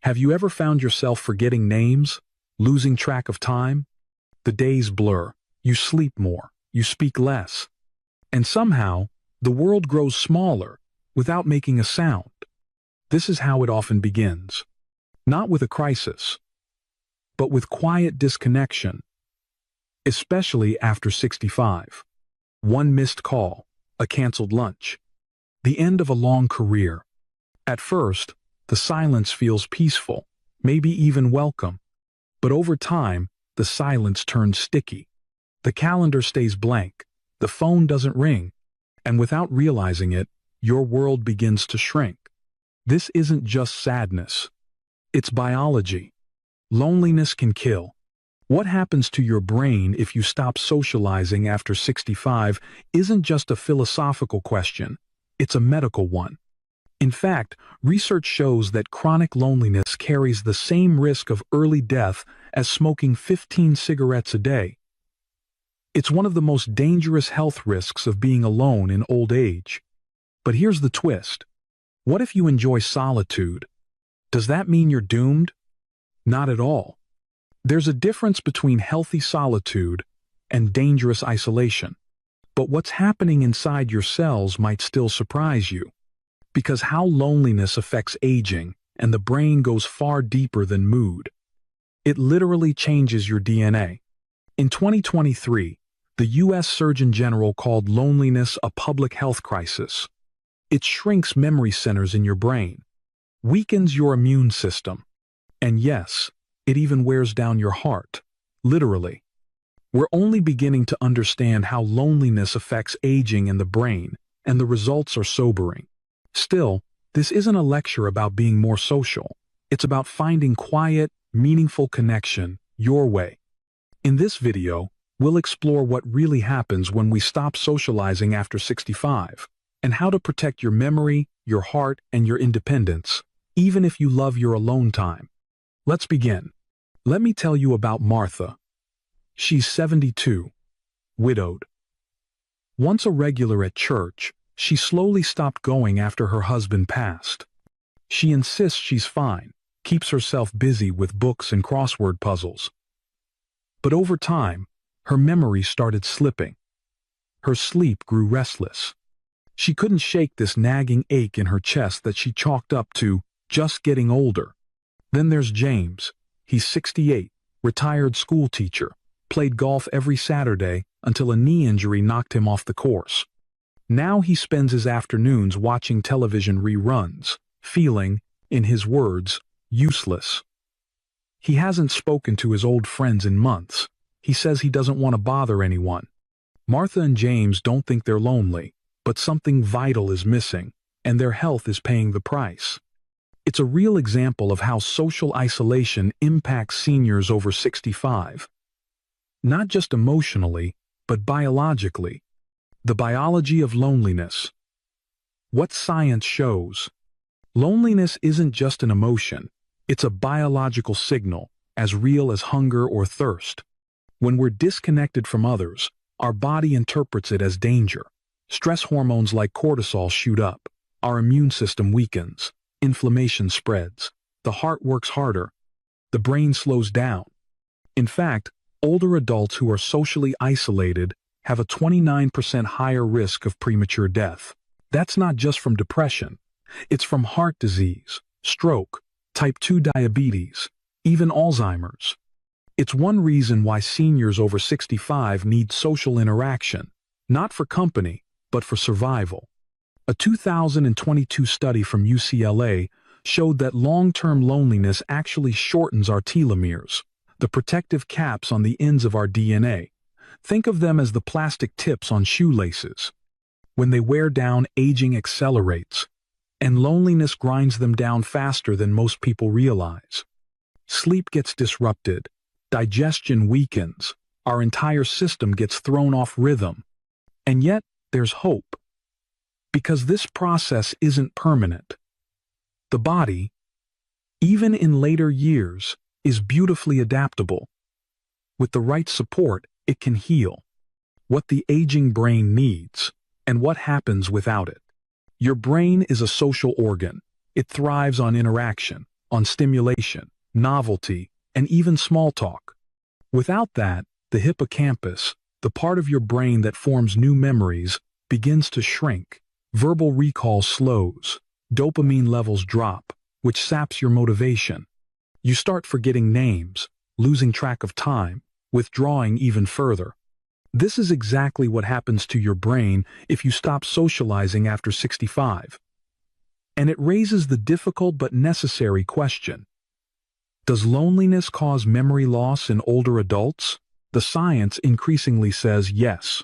Have you ever found yourself forgetting names, losing track of time? The days blur, you sleep more, you speak less. And somehow, the world grows smaller without making a sound. This is how it often begins. Not with a crisis, but with quiet disconnection, especially after 65. One missed call, a canceled lunch, the end of a long career. At first, the silence feels peaceful, maybe even welcome. But over time, the silence turns sticky. The calendar stays blank, the phone doesn't ring, and without realizing it, your world begins to shrink. This isn't just sadness. It's biology. Loneliness can kill. What happens to your brain if you stop socializing after 65 isn't just a philosophical question, it's a medical one. In fact, research shows that chronic loneliness carries the same risk of early death as smoking 15 cigarettes a day. It's one of the most dangerous health risks of being alone in old age. But here's the twist. What if you enjoy solitude? Does that mean you're doomed? Not at all. There's a difference between healthy solitude and dangerous isolation. But what's happening inside your cells might still surprise you. Because how loneliness affects aging and the brain goes far deeper than mood. It literally changes your DNA. In 2023, the U.S. Surgeon General called loneliness a public health crisis. It shrinks memory centers in your brain, weakens your immune system, and yes, it even wears down your heart, literally. We're only beginning to understand how loneliness affects aging and the brain, and the results are sobering. Still, this isn't a lecture about being more social. It's about finding quiet, meaningful connection your way. In this video, we'll explore what really happens when we stop socializing after 65, and how to protect your memory, your heart, and your independence, even if you love your alone time. Let's begin. Let me tell you about Martha. She's 72, widowed. Once a regular at church, she slowly stopped going after her husband passed. She insists she's fine, keeps herself busy with books and crossword puzzles. But over time, her memory started slipping. Her sleep grew restless. She couldn't shake this nagging ache in her chest that she chalked up to just getting older. Then there's James. He's 68, retired school teacher, played golf every Saturday until a knee injury knocked him off the course. Now he spends his afternoons watching television reruns, feeling, in his words, useless. He hasn't spoken to his old friends in months. He says he doesn't want to bother anyone. Martha and James don't think they're lonely, but something vital is missing, and their health is paying the price. It's a real example of how social isolation impacts seniors over 65. Not just emotionally, but biologically. The biology of loneliness. What science shows. Loneliness isn't just an emotion, it's a biological signal, as real as hunger or thirst. When we're disconnected from others, our body interprets it as danger. Stress hormones like cortisol shoot up, our immune system weakens, inflammation spreads, the heart works harder, the brain slows down. In fact, older adults who are socially isolated have a 29% higher risk of premature death. That's not just from depression. It's from heart disease, stroke, type 2 diabetes, even Alzheimer's. It's one reason why seniors over 65 need social interaction, not for company, but for survival. A 2022 study from UCLA showed that long-term loneliness actually shortens our telomeres, the protective caps on the ends of our DNA. Think of them as the plastic tips on shoelaces. When they wear down, aging accelerates, and loneliness grinds them down faster than most people realize. Sleep gets disrupted, digestion weakens, our entire system gets thrown off rhythm. And yet, there's hope. Because this process isn't permanent. The body, even in later years, is beautifully adaptable. With the right support, it can heal. What the aging brain needs, and what happens without it. Your brain is a social organ. It thrives on interaction, on stimulation, novelty, and even small talk. Without that, the hippocampus, the part of your brain that forms new memories, begins to shrink. Verbal recall slows, dopamine levels drop, which saps your motivation. You start forgetting names, losing track of time, withdrawing even further. This is exactly what happens to your brain if you stop socializing after 65. And it raises the difficult but necessary question: does loneliness cause memory loss in older adults? The science increasingly says yes.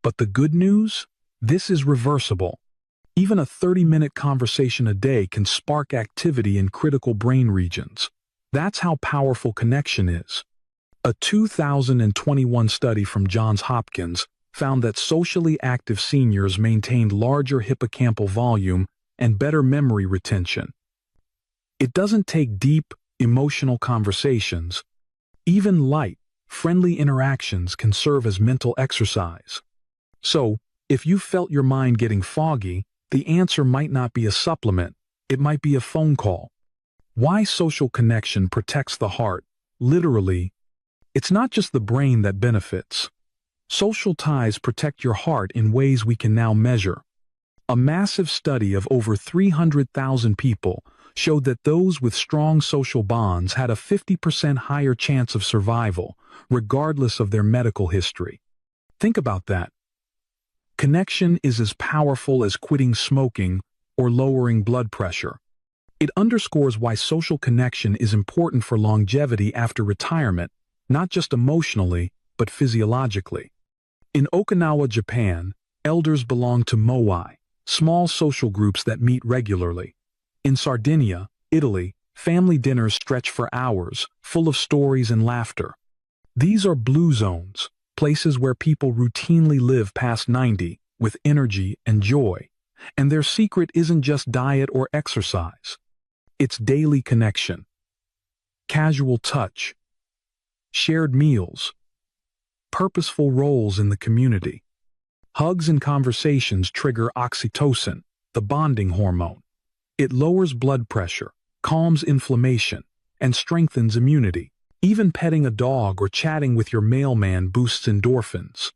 But the good news? This is reversible. Even a 30-minute conversation a day can spark activity in critical brain regions. That's how powerful connection is. A 2021 study from Johns Hopkins found that socially active seniors maintained larger hippocampal volume and better memory retention. It doesn't take deep, emotional conversations. Even light, friendly interactions can serve as mental exercise. So, if you felt your mind getting foggy, the answer might not be a supplement, it might be a phone call. Why social connection protects the heart? Literally, it's not just the brain that benefits. Social ties protect your heart in ways we can now measure. A massive study of over 300,000 people showed that those with strong social bonds had a 50% higher chance of survival, regardless of their medical history. Think about that. Connection is as powerful as quitting smoking or lowering blood pressure. It underscores why social connection is important for longevity after retirement, not just emotionally, but physiologically. In Okinawa, Japan, elders belong to moai, small social groups that meet regularly. In Sardinia, Italy, family dinners stretch for hours, full of stories and laughter. These are blue zones, places where people routinely live past 90, with energy and joy. And their secret isn't just diet or exercise. It's daily connection, casual touch, shared meals, purposeful roles in the community. Hugs and conversations trigger oxytocin, the bonding hormone. It lowers blood pressure, calms inflammation, and strengthens immunity. Even petting a dog or chatting with your mailman boosts endorphins.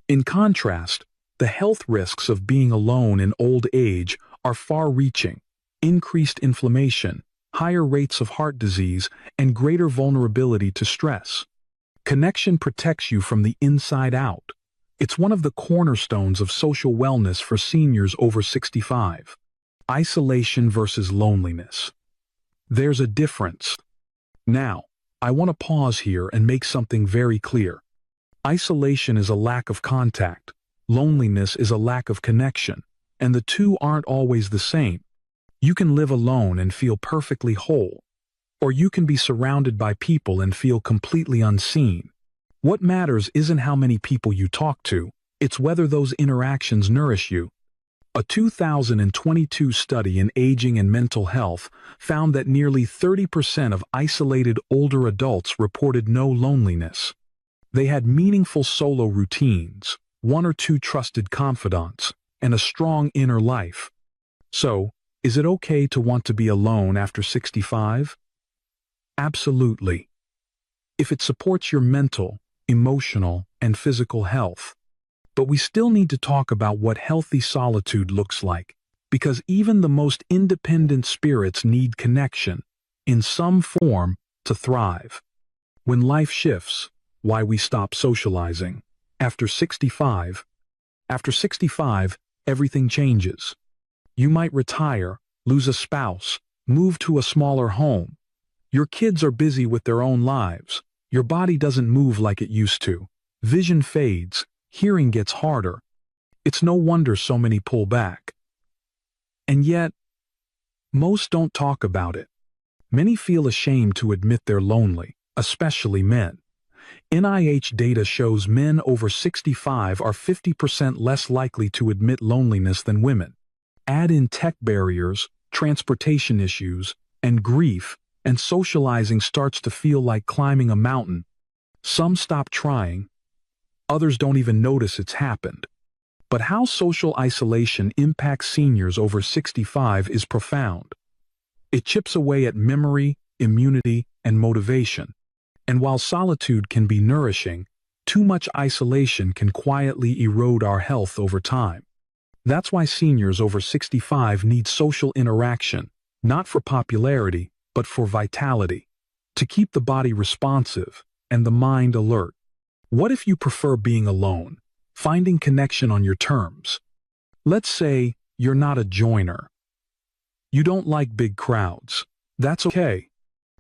In contrast, the health risks of being alone in old age are far-reaching: increased inflammation, higher rates of heart disease, and greater vulnerability to stress. Connection protects you from the inside out. It's one of the cornerstones of social wellness for seniors over 65. Isolation versus loneliness. There's a difference. Now, I want to pause here and make something very clear. Isolation is a lack of contact. Loneliness is a lack of connection, and the two aren't always the same. You can live alone and feel perfectly whole, or you can be surrounded by people and feel completely unseen. What matters isn't how many people you talk to, it's whether those interactions nourish you. A 2022 study in aging and mental health found that nearly 30% of isolated older adults reported no loneliness. They had meaningful solo routines, one or two trusted confidants, and a strong inner life. So, is it okay to want to be alone after 65? Absolutely. If it supports your mental, emotional, and physical health. But we still need to talk about what healthy solitude looks like, because even the most independent spirits need connection, in some form, to thrive. When life shifts, why we stop socializing. After 65, everything changes. You might retire, lose a spouse, move to a smaller home. Your kids are busy with their own lives. Your body doesn't move like it used to. Vision fades. Hearing gets harder. It's no wonder so many pull back. And yet, most don't talk about it. Many feel ashamed to admit they're lonely, especially men. NIH data shows men over 65 are 50% less likely to admit loneliness than women. Add in tech barriers, transportation issues, and grief, and socializing starts to feel like climbing a mountain. Some stop trying. Others don't even notice it's happened. But how social isolation impacts seniors over 65 is profound. It chips away at memory, immunity, and motivation. And while solitude can be nourishing, too much isolation can quietly erode our health over time. That's why seniors over 65 need social interaction, not for popularity, but for vitality, to keep the body responsive and the mind alert. What if you prefer being alone, finding connection on your terms? Let's say you're not a joiner. You don't like big crowds. That's okay.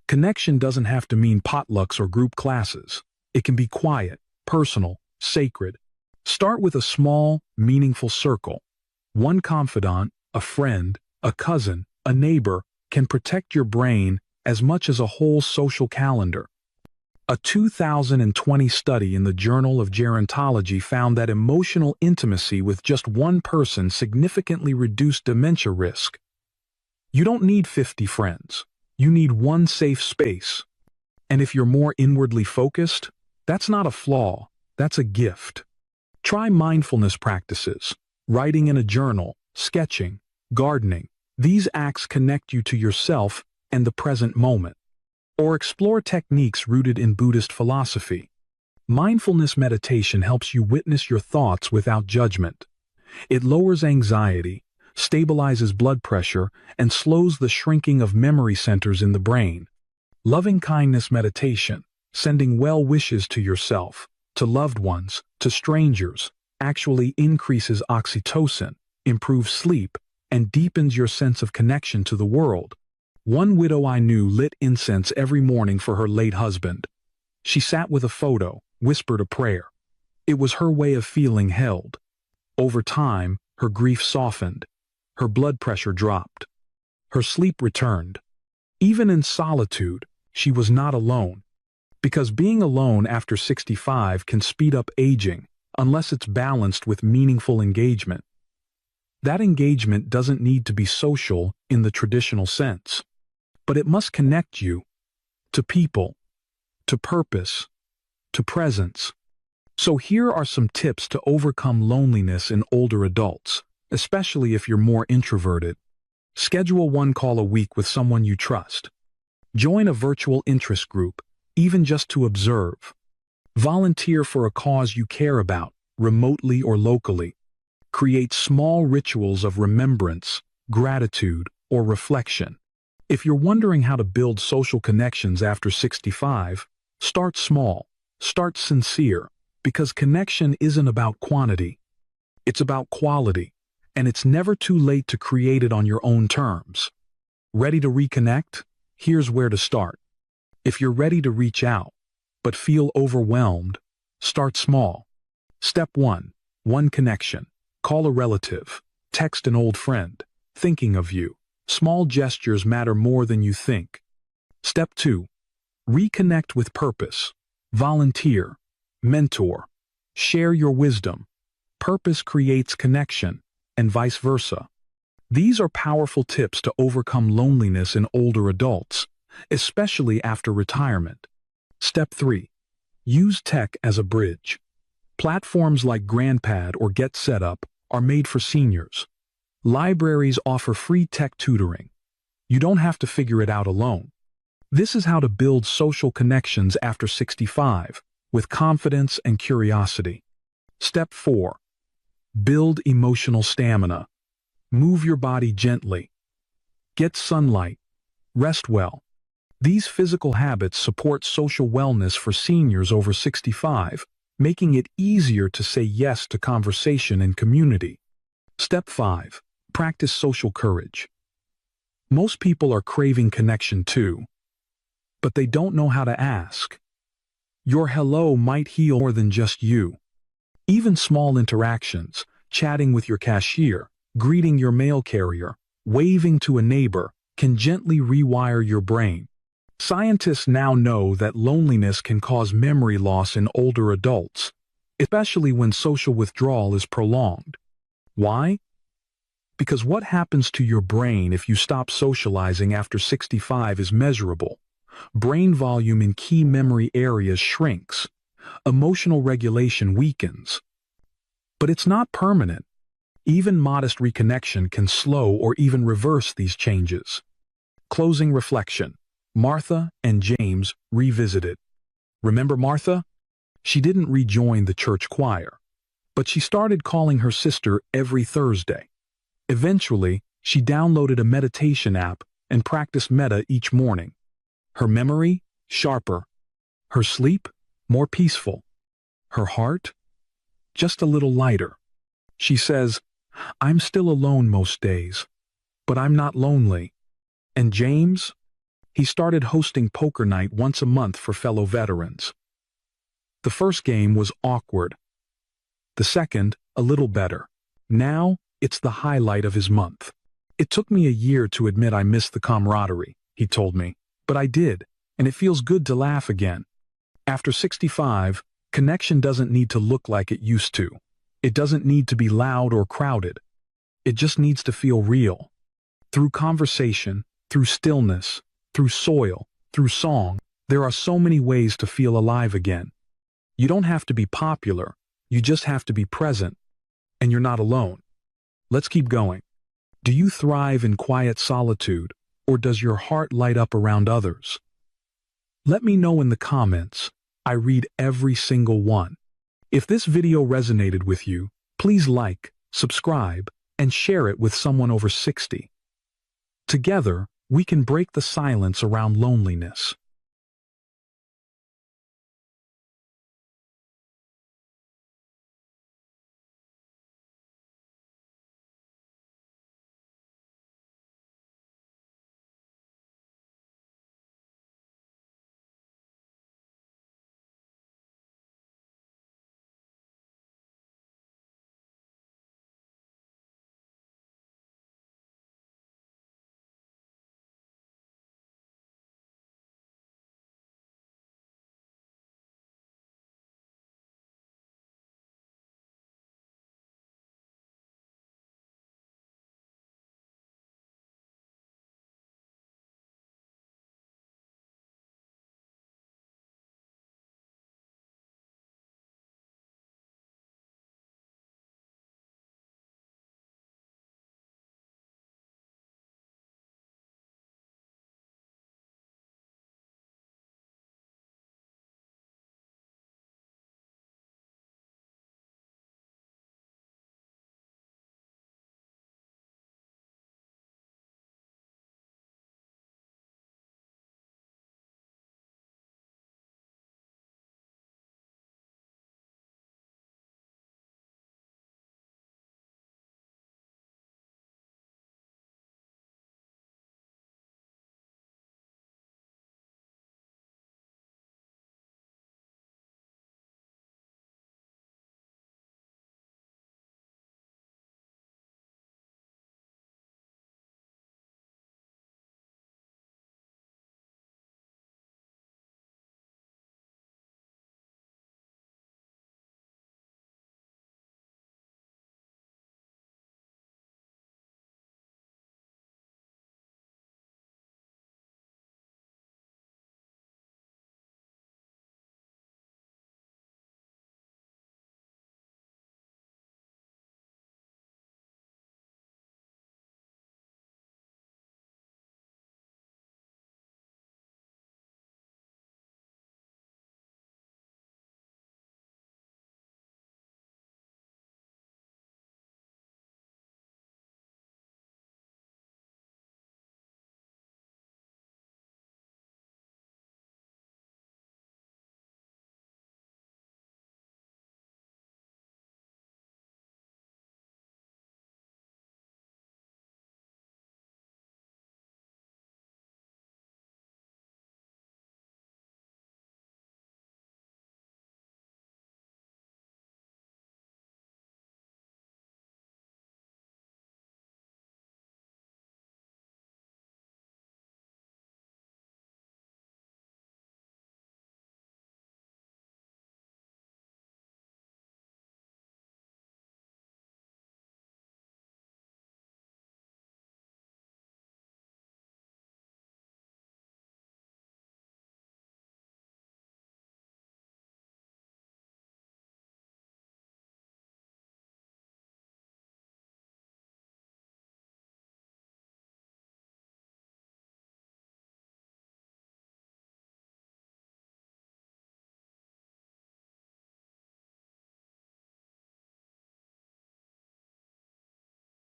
Connection doesn't have to mean potlucks or group classes. It can be quiet, personal, sacred. Start with a small, meaningful circle. One confidant, a friend, a cousin, a neighbor can protect your brain as much as a whole social calendar. A 2020 study in the Journal of Gerontology found that emotional intimacy with just one person significantly reduced dementia risk. You don't need 50 friends. You need one safe space. And if you're more inwardly focused, that's not a flaw, that's a gift. Try mindfulness practices, writing in a journal, sketching, gardening. These acts connect you to yourself and the present moment. Or explore techniques rooted in Buddhist philosophy. Mindfulness meditation helps you witness your thoughts without judgment. It lowers anxiety, stabilizes blood pressure, and slows the shrinking of memory centers in the brain. Loving-kindness meditation, sending well wishes to yourself, to loved ones, to strangers, actually increases oxytocin, improves sleep, and deepens your sense of connection to the world. One widow I knew lit incense every morning for her late husband. She sat with a photo, whispered a prayer. It was her way of feeling held. Over time, her grief softened. Her blood pressure dropped. Her sleep returned. Even in solitude, she was not alone. Because being alone after 65 can speed up aging, unless it's balanced with meaningful engagement. That engagement doesn't need to be social in the traditional sense, but it must connect you to people, to purpose, to presence. So here are some tips to overcome loneliness in older adults, especially if you're more introverted. Schedule one call a week with someone you trust. Join a virtual interest group, even just to observe. Volunteer for a cause you care about, remotely or locally. Create small rituals of remembrance, gratitude, or reflection. If you're wondering how to build social connections after 65, start small, start sincere, because connection isn't about quantity. It's about quality, and it's never too late to create it on your own terms. Ready to reconnect? Here's where to start. If you're ready to reach out, but feel overwhelmed, start small. Step 1. One connection. Call a relative. Text an old friend. Thinking of you. Small gestures matter more than you think. Step 2. Reconnect with purpose. Volunteer. Mentor. Share your wisdom. Purpose creates connection, and vice versa. These are powerful tips to overcome loneliness in older adults, especially after retirement. Step 3. Use tech as a bridge. Platforms like GrandPad or Get Set Up are made for seniors. Libraries offer free tech tutoring. You don't have to figure it out alone. This is how to build social connections after 65, with confidence and curiosity. Step 4. Build emotional stamina. Move your body gently. Get sunlight. Rest well. These physical habits support social wellness for seniors over 65, making it easier to say yes to conversation and community. Step 5. Practice social courage. Most people are craving connection too, but they don't know how to ask. Your hello might heal more than just you. Even small interactions, chatting with your cashier, greeting your mail carrier, waving to a neighbor, can gently rewire your brain. Scientists now know that loneliness can cause memory loss in older adults, especially when social withdrawal is prolonged. Why? Because what happens to your brain if you stop socializing after 65 is measurable. Brain volume in key memory areas shrinks. Emotional regulation weakens. But it's not permanent. Even modest reconnection can slow or even reverse these changes. Closing reflection. Martha and James revisited. Remember Martha? She didn't rejoin the church choir, but she started calling her sister every Thursday. Eventually, she downloaded a meditation app and practiced metta each morning. Her memory, sharper. Her sleep, more peaceful. Her heart, just a little lighter. She says, "I'm still alone most days, but I'm not lonely." And James? He started hosting poker night once a month for fellow veterans. The first game was awkward. The second, a little better. Now, it's the highlight of his month. "It took me a year to admit I missed the camaraderie," he told me, "but I did, and it feels good to laugh again." After 65, connection doesn't need to look like it used to. It doesn't need to be loud or crowded. It just needs to feel real. Through conversation, through stillness, through soil, through song, there are so many ways to feel alive again. You don't have to be popular, you just have to be present. And you're not alone. Let's keep going. Do you thrive in quiet solitude, or does your heart light up around others? Let me know in the comments. I read every single one. If this video resonated with you, please like, subscribe, and share it with someone over 60. Together, we can break the silence around loneliness.